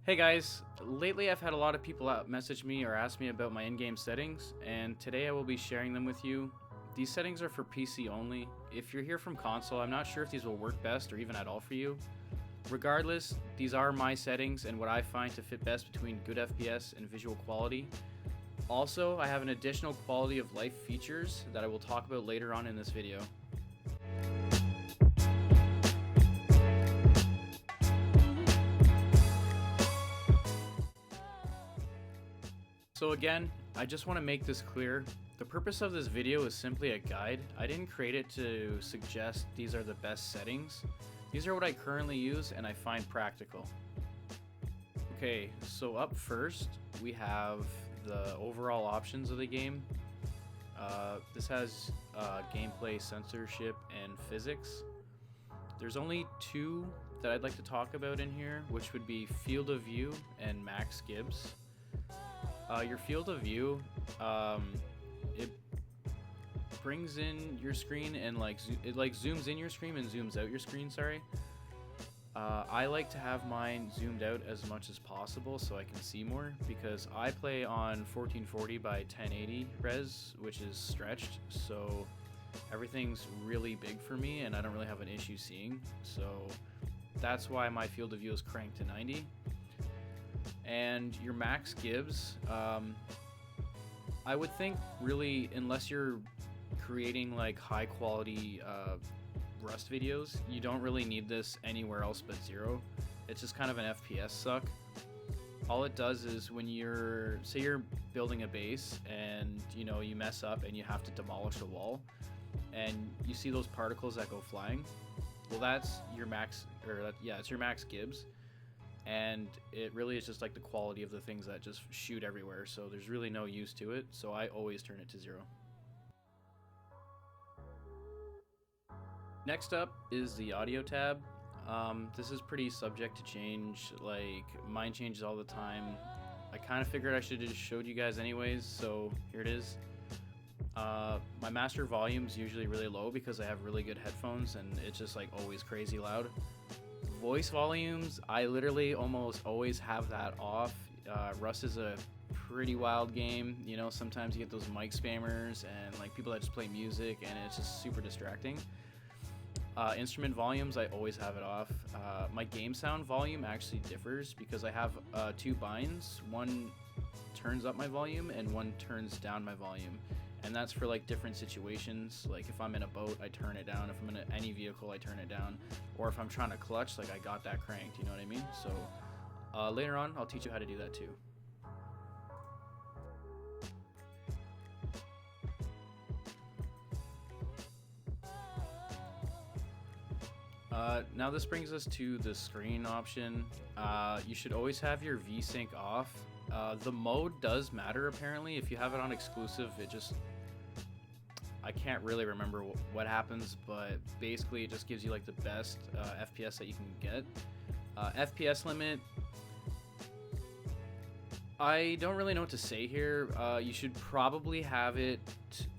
Hey guys, lately I've had a lot of people message me or ask me about my in-game settings, and today I will be sharing them with you. These settings are for PC only. If you're here from console, I'm not sure if these will work best or even at all for you. Regardless, these are my settings and what I find to fit best between good FPS and visual quality. Also, I have an additional quality of life features that I will talk about later on in this video. So again, I just want to make this clear. The purpose of this video is simply a guide. I didn't create it to suggest these are the best settings. These are what I currently use and I find practical. Okay, so up first, we have the overall options of the game. This has gameplay, censorship, and physics. There's only two that I'd like to talk about in here, which would be field of view and max gibbs. Your field of view, it brings in your screen and it zooms in your screen and zooms out your screen. Sorry. I like to have mine zoomed out as much as possible so I can see more, because I play on 1440 by 1080 res, which is stretched, so everything's really big for me and I don't really have an issue seeing. So that's why my field of view is cranked to 90. And your max gibbs, I would think really, unless you're creating like high quality Rust videos, you don't really need this anywhere else but 0. It's just kind of an FPS suck. All it does is when say you're building a base and you mess up and you have to demolish a wall and you see those particles that go flying, well, that's your max, it's your max gibbs. And it really is just like the quality of the things that just shoot everywhere, so there's really no use to it, so I always turn it to 0. Next up is the audio tab. This is pretty subject to change, like mine changes all the time. I kind of figured I should have just showed you guys anyways, so here it is. My master volume's usually really low because I have really good headphones and it's just like always crazy loud. Voice volumes, I literally almost always have that off. Rust is a pretty wild game. Sometimes you get those mic spammers and like people that just play music and it's just super distracting. Instrument volumes, I always have it off. My game sound volume actually differs because I have two binds. One turns up my volume and one turns down my volume. And that's for like different situations. Like if I'm in a boat, I turn it down. If I'm in any vehicle, I turn it down. Or if I'm trying to clutch, like I got that cranked, you know what I mean? So later on, I'll teach you how to do that too. Now this brings us to the screen option. You should always have your VSync off. The mode does matter apparently. If you have it on exclusive, I can't really remember what happens, but basically it just gives you like the best FPS that you can get. FPS limit, I don't really know what to say here. You should probably have it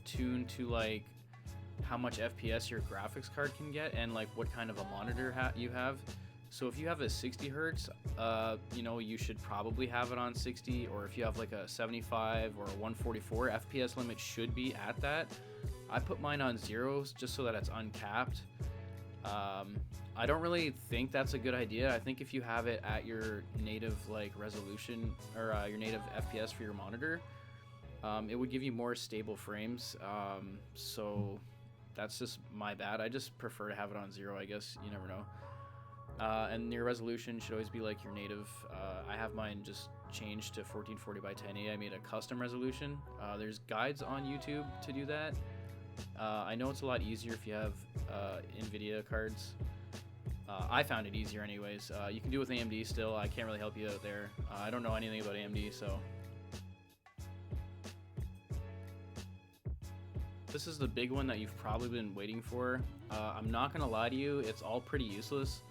tuned to like how much FPS your graphics card can get and like what kind of a monitor you have. So if you have a 60 hertz, you should probably have it on 60, or if you have like a 75 or a 144, FPS limit should be at that. I put mine on 0 just so that it's uncapped. I don't really think that's a good idea. I think if you have it at your native like resolution or your native FPS for your monitor, it would give you more stable frames. So that's just my bad. I just prefer to have it on 0, I guess. You never know. And your resolution should always be like your native. I have mine just changed to 1440 by 1080. I made a custom resolution. There's guides on YouTube to do that. I know it's a lot easier if you have NVIDIA cards. I found it easier anyways. You can do it with AMD still. I can't really help you out there. I don't know anything about AMD, so. This is the big one that you've probably been waiting for. I'm not gonna lie to you, it's all pretty useless.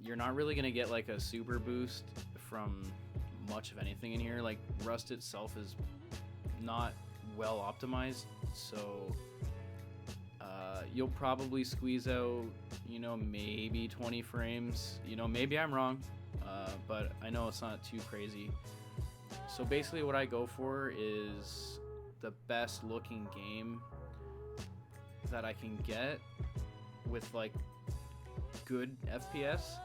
You're not really gonna get like a super boost from much of anything in here. Like Rust itself is not well optimized, so you'll probably squeeze out, maybe 20 frames. Maybe I'm wrong, but I know it's not too crazy. So basically what I go for is the best looking game that I can get with like good FPS.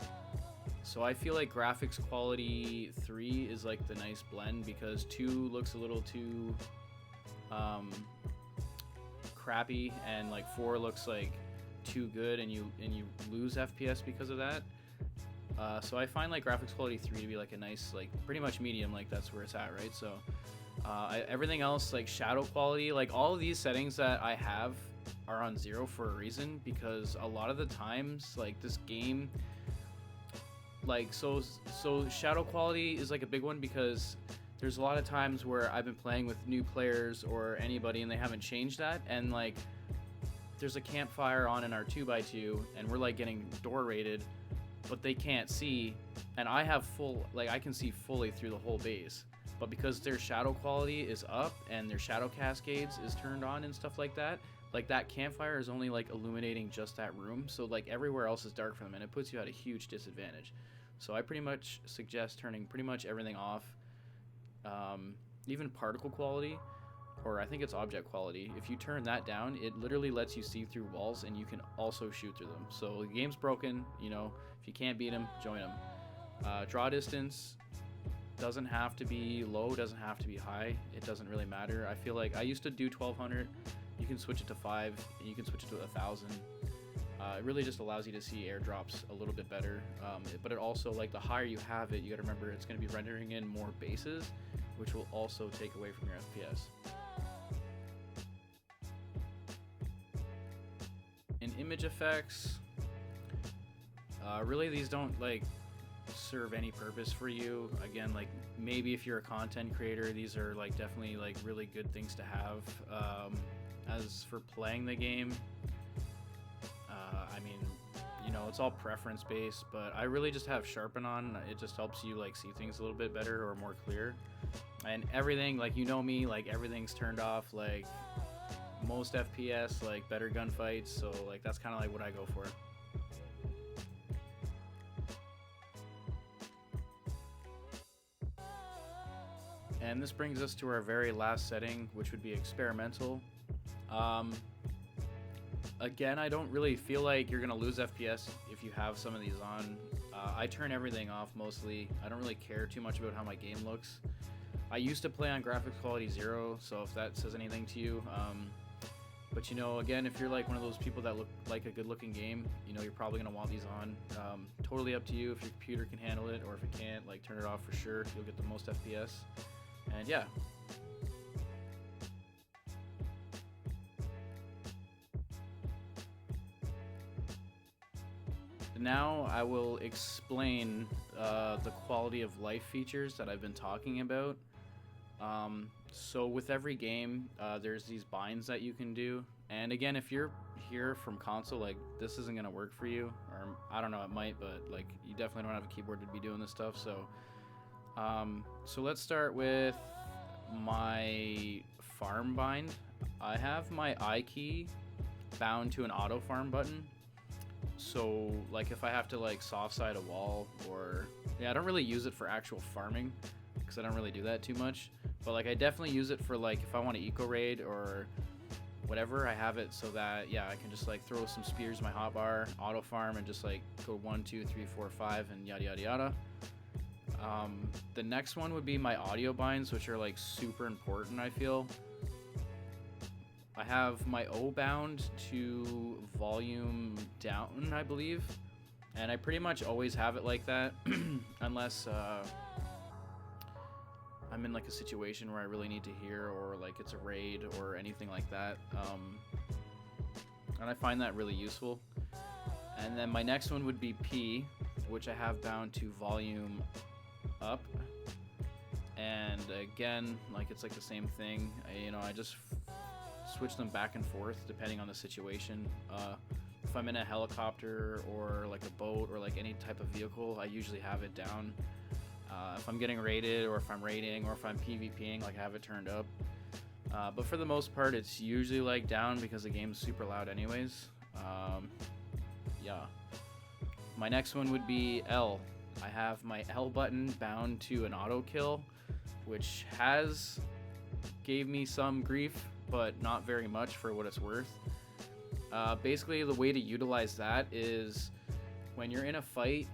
So I feel like graphics quality 3 is like the nice blend, because 2 looks a little too crappy, and like 4 looks like too good, and you lose FPS because of that. So I find like graphics quality 3 to be like a nice, like pretty much medium, like that's where it's at, right? So everything else, like shadow quality, like all of these settings that I have are on 0 for a reason, because a lot of the times like this game, like so shadow quality is like a big one, because there's a lot of times where I've been playing with new players or anybody and they haven't changed that, and like there's a campfire on in our 2x2 and we're like getting door raided, but they can't see, and I have full, like I can see fully through the whole base, but because their shadow quality is up and their shadow cascades is turned on and stuff like that campfire is only like illuminating just that room, so like everywhere else is dark for them, and it puts you at a huge disadvantage. So I pretty much suggest turning pretty much everything off, even particle quality, or I think it's object quality. If you turn that down, it literally lets you see through walls, and you can also shoot through them. So the game's broken, if you can't beat them, join them. Draw distance doesn't have to be low, doesn't have to be high, it doesn't really matter. I feel like I used to do 1200, you can switch it to 5, and you can switch it to 1000. It really just allows you to see airdrops a little bit better, but it also, like the higher you have it, you got to remember it's going to be rendering in more bases, which will also take away from your FPS. In image effects, really these don't like serve any purpose for you. Again, like maybe if you're a content creator, these are like definitely like really good things to have. As for playing the game, I mean, it's all preference based, but I really just have sharpen on. It just helps you like see things a little bit better or more clear. And everything, like me, like everything's turned off, like most FPS, like better gunfights, so like that's kind of like what I go for. And this brings us to our very last setting, which would be experimental. Again, I don't really feel like you're gonna lose FPS if you have some of these on. I turn everything off mostly. I don't really care too much about how my game looks. I used to play on graphics quality 0, so if that says anything to you. But again, if you're like one of those people that look like a good looking game, you're probably gonna want these on. Totally up to you if your computer can handle it, or if it can't, like turn it off for sure. You'll get the most FPS. And yeah. Now I will explain the quality of life features that I've been talking about. So with every game, there's these binds that you can do. And again, if you're here from console, like this isn't gonna work for you, or I don't know, it might, but like you definitely don't have a keyboard to be doing this stuff. So, so let's start with my farm bind. I have my I key bound to an auto farm button. So like if I have to like soft side a wall, or I don't really use it for actual farming because I don't really do that too much, but like I definitely use it for like if I want to eco raid or whatever. I have it so that I can just like throw some spears in my hotbar, auto farm, and just like go 1 2 3 4 5 and yada yada yada. The next one would be my audio binds, which are like super important, I feel. I have my O bound to volume down, I believe, and I pretty much always have it like that unless I'm in like a situation where I really need to hear, or like it's a raid or anything like that, and I find that really useful. And then my next one would be P, which I have bound to volume up, and again, like it's like the same thing. I just switch them back and forth depending on the situation. If I'm in a helicopter or like a boat or like any type of vehicle, I usually have it down. If I'm getting raided, or if I'm raiding, or if I'm PvPing, like I have it turned up. But for the most part, it's usually like down because the game's super loud anyways. Yeah. My next one would be L. I have my L button bound to an auto kill, which has gave me some grief, but not very much for what it's worth. Basically, the way to utilize that is when you're in a fight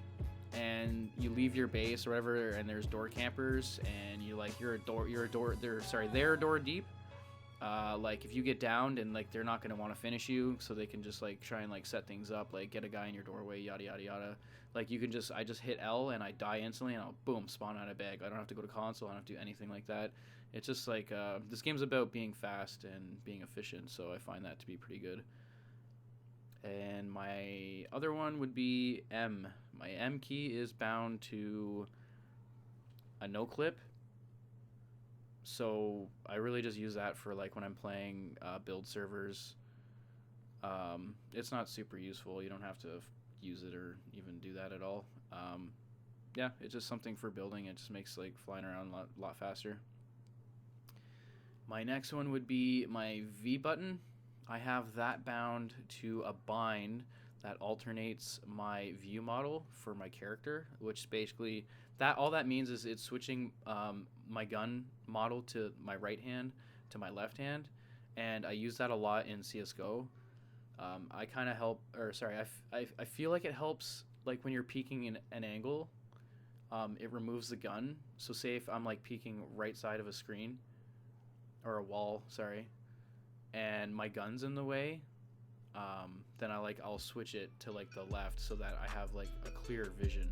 and you leave your base or whatever, and there's door campers, and they're a door deep. Like if you get downed and like they're not gonna want to finish you, so they can just like try and like set things up, like get a guy in your doorway, yada yada yada. Like I just hit L and I die instantly, and I'll boom spawn out of bag. I don't have to go to console. I don't have to do anything like that. It's just like this game's about being fast and being efficient, so I find that to be pretty good. And my other one would be M. My M key is bound to a no clip. So I really just use that for like when I'm playing build servers. It's not super useful. You don't have to use it or even do that at all. Yeah, it's just something for building. It just makes like flying around a lot faster. My next one would be my V button. I have that bound to a bind that alternates my view model for my character, which basically all that means is it's switching my gun model to my right hand to my left hand, and I use that a lot in CS:GO. I kind of I feel like it helps like when you're peeking in an angle. It removes the gun. So say if I'm like peeking right side of a screen or a wall, sorry, and my gun's in the way, then I'll switch it to like the left so that I have like a clear vision.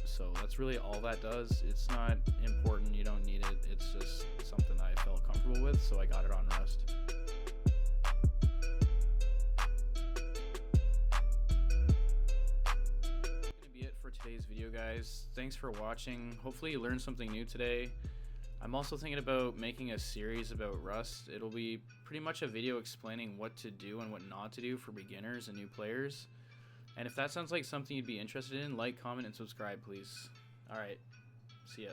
So that's really all that does. It's not important, you don't need it. It's just something I felt comfortable with, so I got it on Rust. That's gonna be it for today's video, guys. Thanks for watching. Hopefully you learned something new today. I'm also thinking about making a series about Rust. It'll be pretty much a video explaining what to do and what not to do for beginners and new players. And if that sounds like something you'd be interested in, like, comment, and subscribe, please. Alright, see ya.